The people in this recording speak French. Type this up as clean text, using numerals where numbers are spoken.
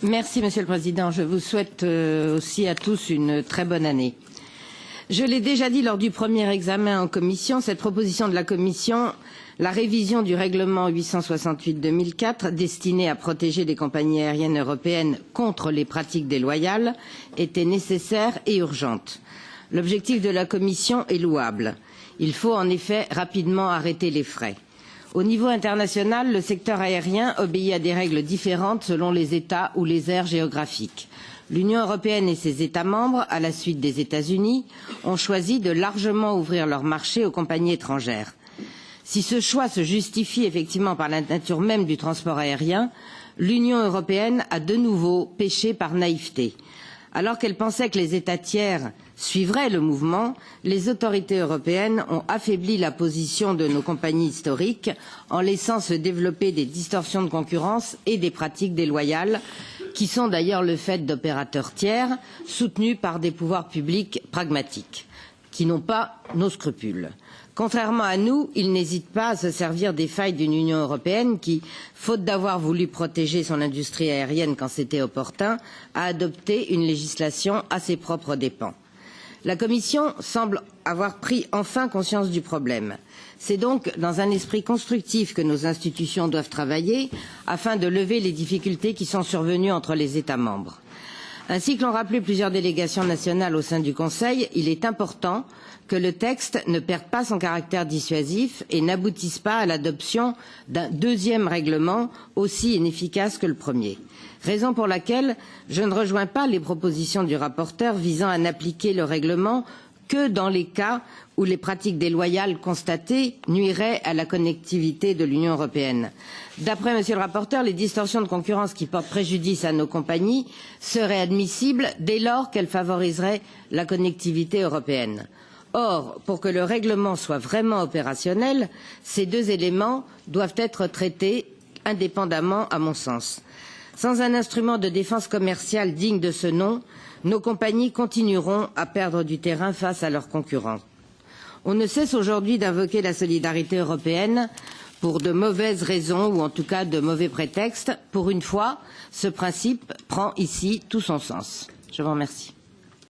Merci, Monsieur le Président. Je vous souhaite aussi à tous une très bonne année. Je l'ai déjà dit lors du premier examen en commission, cette proposition de la Commission, la révision du règlement 868/2004 destiné à protéger les compagnies aériennes européennes contre les pratiques déloyales était nécessaire et urgente. L'objectif de la Commission est louable. Il faut en effet rapidement arrêter les frais. Au niveau international, le secteur aérien obéit à des règles différentes selon les États ou les aires géographiques. L'Union européenne et ses États membres, à la suite des États-Unis, ont choisi de largement ouvrir leur marché aux compagnies étrangères. Si ce choix se justifie effectivement par la nature même du transport aérien, l'Union européenne a de nouveau péché par naïveté. Alors qu'elle pensait que les États tiers suivraient le mouvement, les autorités européennes ont affaibli la position de nos compagnies historiques en laissant se développer des distorsions de concurrence et des pratiques déloyales qui sont d'ailleurs le fait d'opérateurs tiers soutenus par des pouvoirs publics pragmatiques, qui n'ont pas nos scrupules. Contrairement à nous, ils n'hésitent pas à se servir des failles d'une Union européenne qui, faute d'avoir voulu protéger son industrie aérienne quand c'était opportun, a adopté une législation à ses propres dépens. La Commission semble avoir pris enfin conscience du problème. C'est donc dans un esprit constructif que nos institutions doivent travailler afin de lever les difficultés qui sont survenues entre les États membres. Ainsi que l'ont rappelé plusieurs délégations nationales au sein du Conseil, il est important que le texte ne perde pas son caractère dissuasif et n'aboutisse pas à l'adoption d'un deuxième règlement aussi inefficace que le premier. Raison pour laquelle je ne rejoins pas les propositions du rapporteur visant à n'appliquer le règlement que dans les cas où les pratiques déloyales constatées nuiraient à la connectivité de l'Union européenne. D'après Monsieur le rapporteur, les distorsions de concurrence qui portent préjudice à nos compagnies seraient admissibles dès lors qu'elles favoriseraient la connectivité européenne. Or, pour que le règlement soit vraiment opérationnel, ces deux éléments doivent être traités indépendamment, à mon sens. Sans un instrument de défense commerciale digne de ce nom, nos compagnies continueront à perdre du terrain face à leurs concurrents. On ne cesse aujourd'hui d'invoquer la solidarité européenne pour de mauvaises raisons ou en tout cas de mauvais prétextes. Pour une fois, ce principe prend ici tout son sens. Je vous remercie.